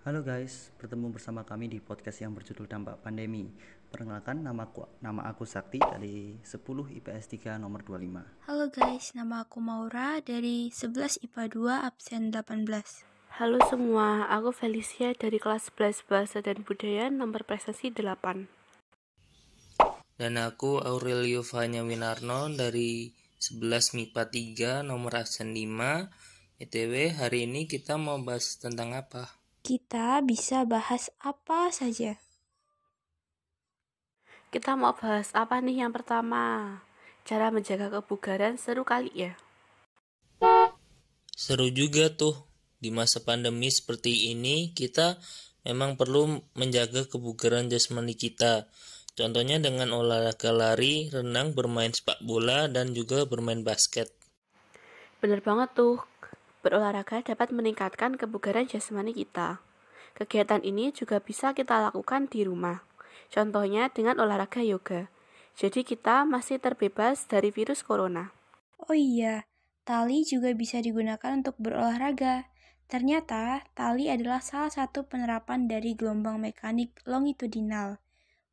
Halo guys, bertemu bersama kami di podcast yang berjudul Dampak Pandemi. Perkenalkan, nama aku Sakti dari 10 IPS 3 nomor 25. Halo guys, nama aku Maura dari 11 IPA 2 absen 18. Halo semua, aku Felicia dari kelas 11 Bahasa dan Budaya nomor prestasi 8. Dan aku Aurelio Vanya Winarno dari 11 MIPA 3 nomor absen 5. ETW, hari ini kita mau bahas tentang apa? Kita bisa bahas apa saja. Kita mau bahas apa nih yang pertama? Cara menjaga kebugaran, seru kali ya? Seru juga tuh. Di masa pandemi seperti ini, kita memang perlu menjaga kebugaran jasmani kita. Contohnya dengan olahraga lari, renang, bermain sepak bola, dan juga bermain basket. Bener banget tuh, berolahraga dapat meningkatkan kebugaran jasmani kita. Kegiatan ini juga bisa kita lakukan di rumah. Contohnya dengan olahraga yoga. Jadi kita masih terbebas dari virus corona. Oh iya, tali juga bisa digunakan untuk berolahraga. Ternyata, tali adalah salah satu penerapan dari gelombang mekanik longitudinal.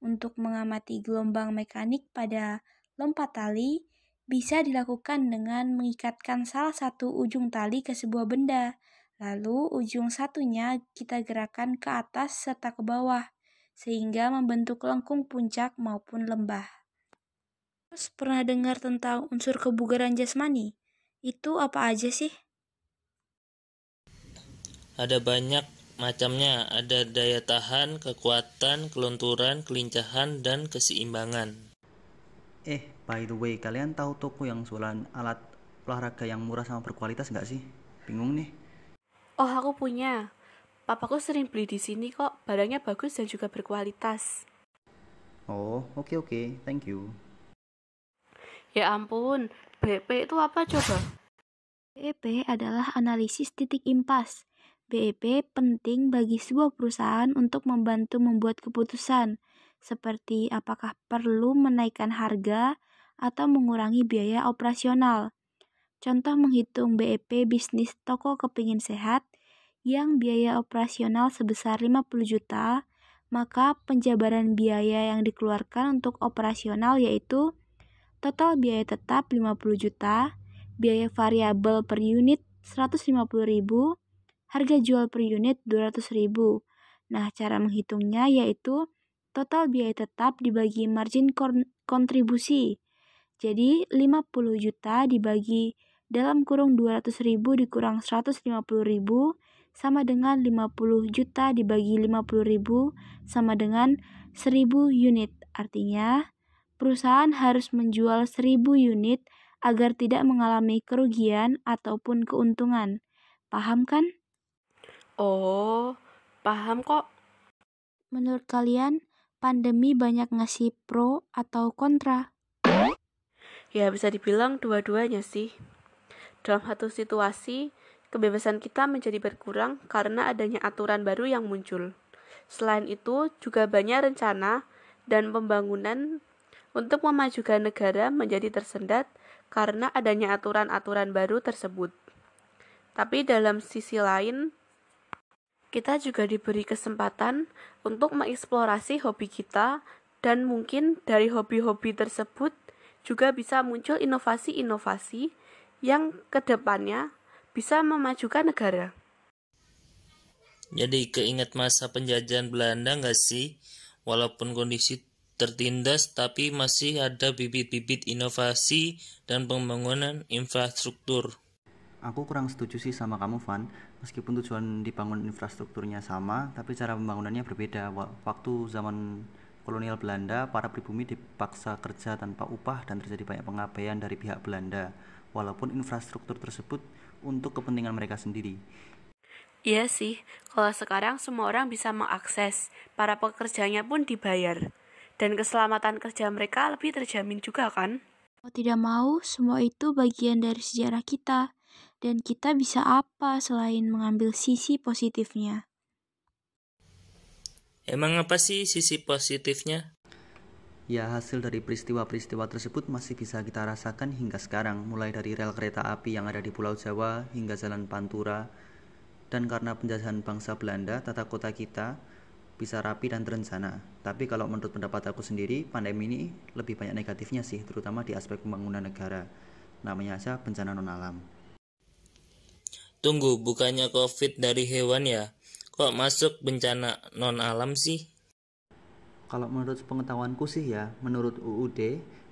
Untuk mengamati gelombang mekanik pada lompat tali, bisa dilakukan dengan mengikatkan salah satu ujung tali ke sebuah benda. Lalu ujung satunya kita gerakkan ke atas serta ke bawah, sehingga membentuk lengkung puncak maupun lembah. Terus pernah dengar tentang unsur kebugaran jasmani? Itu apa aja sih? Ada banyak macamnya, ada daya tahan, kekuatan, kelunturan, kelincahan, dan keseimbangan. By the way, kalian tahu toko yang jualan alat olahraga yang murah sama berkualitas nggak sih? Bingung nih. Oh, aku punya. Papaku sering beli di sini kok, barangnya bagus dan juga berkualitas. Oh, oke, thank you. Ya ampun, BP itu apa coba? BEP adalah analisis titik impas. BEP penting bagi sebuah perusahaan untuk membantu membuat keputusan, seperti apakah perlu menaikkan harga atau mengurangi biaya operasional. Contoh menghitung BEP bisnis toko kepingin sehat yang biaya operasional sebesar 50 juta, maka penjabaran biaya yang dikeluarkan untuk operasional yaitu total biaya tetap 50 juta, biaya variabel per unit 150.000, harga jual per unit 200.000. Nah, cara menghitungnya yaitu total biaya tetap dibagi margin kontribusi. Jadi 50 juta dibagi dalam kurung 200.000 dikurang 150.000 sama dengan 50 juta dibagi 50.000 sama dengan 1.000 unit. Artinya, perusahaan harus menjual 1.000 unit agar tidak mengalami kerugian ataupun keuntungan. Paham kan? Oh, paham kok. Menurut kalian, pandemi banyak ngasih pro atau kontra? Ya bisa dibilang dua-duanya sih. Dalam satu situasi, kebebasan kita menjadi berkurang karena adanya aturan baru yang muncul. Selain itu, juga banyak rencana dan pembangunan untuk memajukan negara menjadi tersendat karena adanya aturan-aturan baru tersebut. Tapi dalam sisi lain, kita juga diberi kesempatan untuk mengeksplorasi hobi kita dan mungkin dari hobi-hobi tersebut juga bisa muncul inovasi-inovasi yang kedepannya bisa memajukan negara. Jadi keinget masa penjajahan Belanda nggak sih? Walaupun kondisi tertindas, tapi masih ada bibit-bibit inovasi dan pembangunan infrastruktur. Aku kurang setuju sih sama kamu, Van. Meskipun tujuan dibangun infrastrukturnya sama, tapi cara pembangunannya berbeda. Waktu zaman kolonial Belanda, para pribumi dipaksa kerja tanpa upah dan terjadi banyak pengabaian dari pihak Belanda, walaupun infrastruktur tersebut untuk kepentingan mereka sendiri. Iya sih, kalau sekarang semua orang bisa mengakses, para pekerjanya pun dibayar, dan keselamatan kerja mereka lebih terjamin juga kan? Mau tidak mau, semua itu bagian dari sejarah kita. Dan kita bisa apa selain mengambil sisi positifnya? Emang apa sih sisi positifnya? Ya, hasil dari peristiwa-peristiwa tersebut masih bisa kita rasakan hingga sekarang, mulai dari rel kereta api yang ada di Pulau Jawa hingga jalan Pantura Dan karena penjajahan bangsa Belanda, tata kota kita bisa rapi dan terencana. Tapi kalau menurut pendapat aku sendiri, pandemi ini lebih banyak negatifnya sih, terutama di aspek pembangunan negara. Namanya aja bencana non-alam. Tunggu, bukannya COVID dari hewan ya? Kok masuk bencana non-alam sih? Kalau menurut pengetahuanku sih ya, menurut UUD,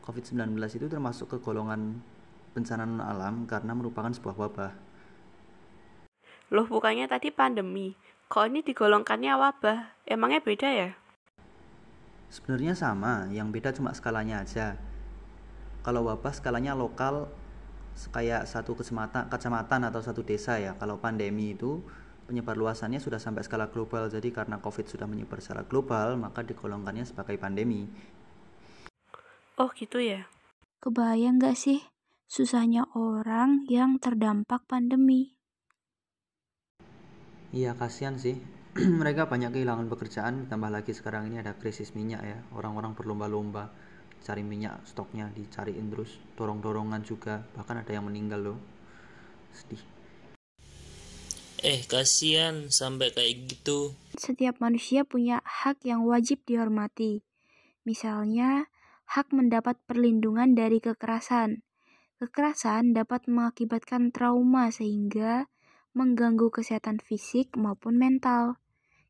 COVID-19 itu termasuk ke golongan bencana non-alam karena merupakan sebuah wabah. Loh, bukannya tadi pandemi. Kok ini digolongkannya wabah? Emangnya beda ya? Sebenarnya sama, yang beda cuma skalanya aja. Kalau wabah skalanya lokal kayak satu kecamatan atau satu desa ya. Kalau pandemi itu penyebar luasannya sudah sampai skala global. Jadi karena COVID sudah menyebar secara global, maka digolongkannya sebagai pandemi. Oh gitu ya? Kebayang gak sih susahnya orang yang terdampak pandemi? Iya, kasihan sih. Mereka banyak kehilangan pekerjaan, ditambah lagi sekarang ini ada krisis minyak ya. Orang-orang berlomba-lomba cari minyak, stoknya dicariin terus, dorong-dorongan juga, bahkan ada yang meninggal loh. Sedih. Kasihan sampai kayak gitu. Setiap manusia punya hak yang wajib dihormati. Misalnya, hak mendapat perlindungan dari kekerasan. Kekerasan dapat mengakibatkan trauma sehingga mengganggu kesehatan fisik maupun mental.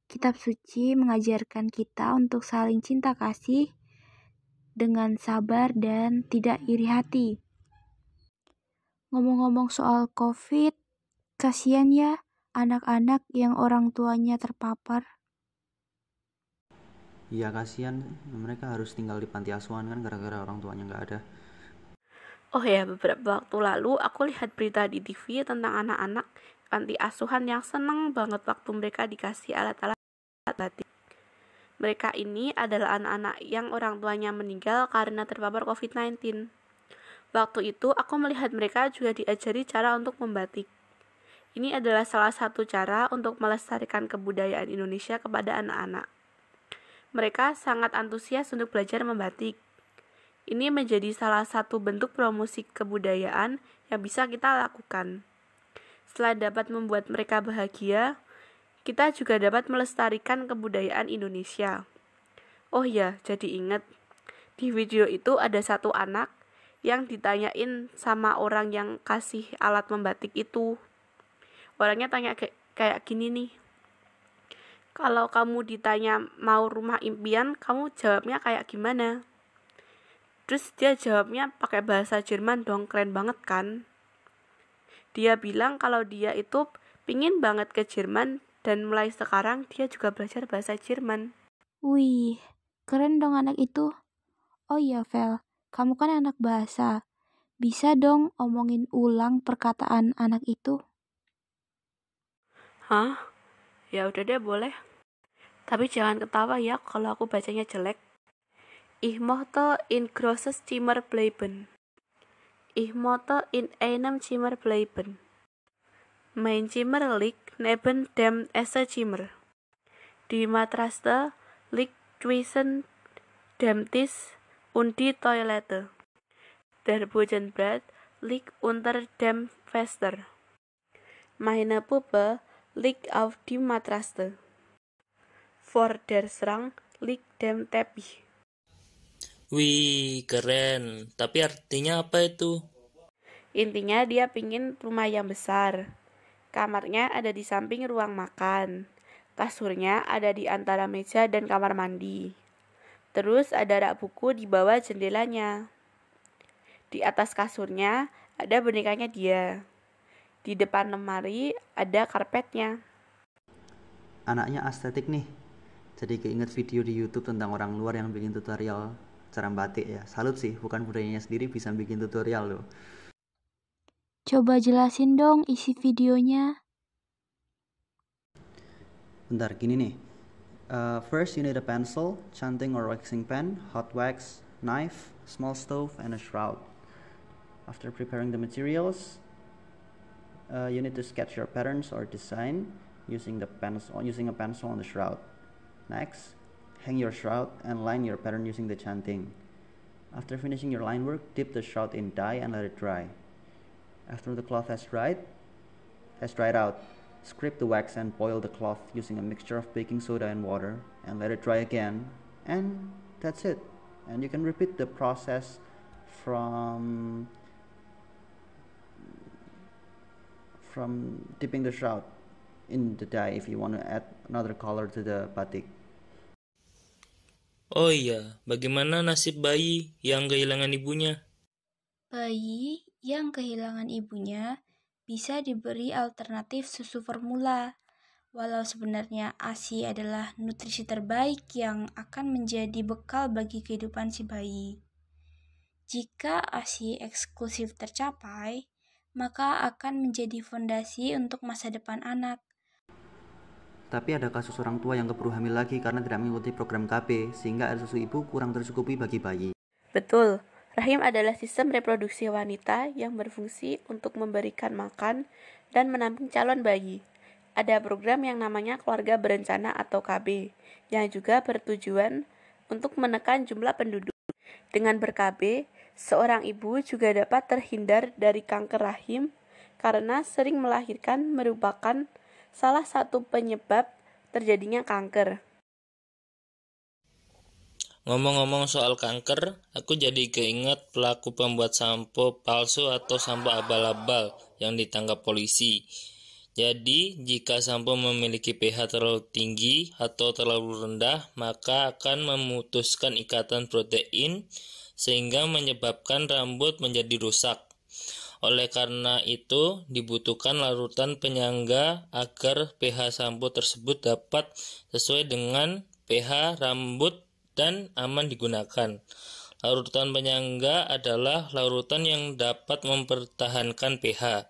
Kitab suci mengajarkan kita untuk saling cinta kasih dengan sabar dan tidak iri hati. Ngomong-ngomong soal COVID, kasihan ya anak-anak yang orang tuanya terpapar. Iya, kasihan, mereka harus tinggal di panti asuhan kan gara-gara orang tuanya nggak ada. Oh ya, beberapa waktu lalu aku lihat berita di TV tentang anak-anak panti asuhan yang seneng banget waktu mereka dikasih alat-alat batik. Mereka ini adalah anak-anak yang orang tuanya meninggal karena terpapar COVID-19. Waktu itu aku melihat mereka juga diajari cara untuk membatik. Ini adalah salah satu cara untuk melestarikan kebudayaan Indonesia kepada anak-anak. Mereka sangat antusias untuk belajar membatik. Ini menjadi salah satu bentuk promosi kebudayaan yang bisa kita lakukan. Selain dapat membuat mereka bahagia, kita juga dapat melestarikan kebudayaan Indonesia. Oh ya, jadi ingat, di video itu ada satu anak yang ditanyain sama orang yang kasih alat membatik itu. Orangnya tanya kayak gini nih. Kalau kamu ditanya mau rumah impian, kamu jawabnya kayak gimana? Terus dia jawabnya pakai bahasa Jerman dong, keren banget kan? Dia bilang kalau dia itu pingin banget ke Jerman dan mulai sekarang dia juga belajar bahasa Jerman. Wih, keren dong anak itu. Oh iya, Vel, kamu kan anak bahasa. Bisa dong omongin ulang perkataan anak itu? Hah? Ya udah deh, boleh. Tapi jangan ketawa ya kalau aku bacanya jelek. Ich möchte in großes Zimmer bleiben. Ich möchte in einem Zimmer bleiben. Mein Zimmer liegt neben dem Esszimmer. Die Matratze liegt zwischen dem Tisch und die Toilette. Der Bodenbrett liegt unter dem Fenster. Meine Puppe liegt auf die Matratze. Vor der Schrank liegt der Teppich. Wih, keren. Tapi artinya apa itu? Intinya dia pingin rumah yang besar. Kamarnya ada di samping ruang makan. Kasurnya ada di antara meja dan kamar mandi. Terus ada rak buku di bawah jendelanya. Di atas kasurnya ada bonekanya dia. Di depan lemari ada karpetnya. Anaknya estetik nih. Jadi keinget video di YouTube tentang orang luar yang bikin tutorial cara batik ya. Salut sih, bukan budayanya sendiri bisa bikin tutorial loh. Coba jelasin dong isi videonya. Bentar, gini nih. First you need a pencil, canting or waxing pen, hot wax, knife, small stove, and a shroud. After preparing the materials, you need to sketch your patterns or design using a pencil on the shroud. Next, hang your shroud and line your pattern using the chanting. After finishing your line work, dip the shroud in dye and let it dry. After the cloth has dried out, Scrape the wax and boil the cloth using a mixture of baking soda and water and let it dry again. And that's it. And you can repeat the process from dipping the shroud in the dye if you want to add another color to the batik. Oh iya, bagaimana nasib bayi yang kehilangan ibunya? Bayi yang kehilangan ibunya bisa diberi alternatif susu formula. Walau sebenarnya ASI adalah nutrisi terbaik yang akan menjadi bekal bagi kehidupan si bayi. Jika ASI eksklusif tercapai, maka akan menjadi fondasi untuk masa depan anak. Tapi ada kasus orang tua yang keburu hamil lagi karena tidak mengikuti program KB, sehingga air susu ibu kurang tercukupi bagi bayi. Betul, rahim adalah sistem reproduksi wanita yang berfungsi untuk memberikan makan dan menampung calon bayi. Ada program yang namanya keluarga berencana atau KB, yang juga bertujuan untuk menekan jumlah penduduk. Dengan ber-KB, seorang ibu juga dapat terhindar dari kanker rahim karena sering melahirkan merupakan salah satu penyebab terjadinya kanker. Ngomong-ngomong soal kanker, aku jadi keinget pelaku pembuat sampo palsu atau sampo abal-abal yang ditangkap polisi. Jadi, jika sampo memiliki pH terlalu tinggi atau terlalu rendah, maka akan memutuskan ikatan protein sehingga menyebabkan rambut menjadi rusak. Oleh karena itu, dibutuhkan larutan penyangga agar pH sampo tersebut dapat sesuai dengan pH rambut dan aman digunakan. Larutan penyangga adalah larutan yang dapat mempertahankan pH.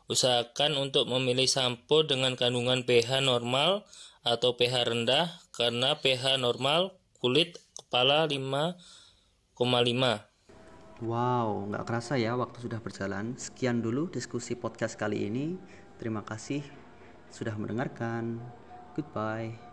Usahakan untuk memilih sampo dengan kandungan pH normal atau pH rendah karena pH normal kulit kepala 5,5. Wow, nggak kerasa ya waktu sudah berjalan. Sekian dulu diskusi podcast kali ini. Terima kasih sudah mendengarkan. Goodbye.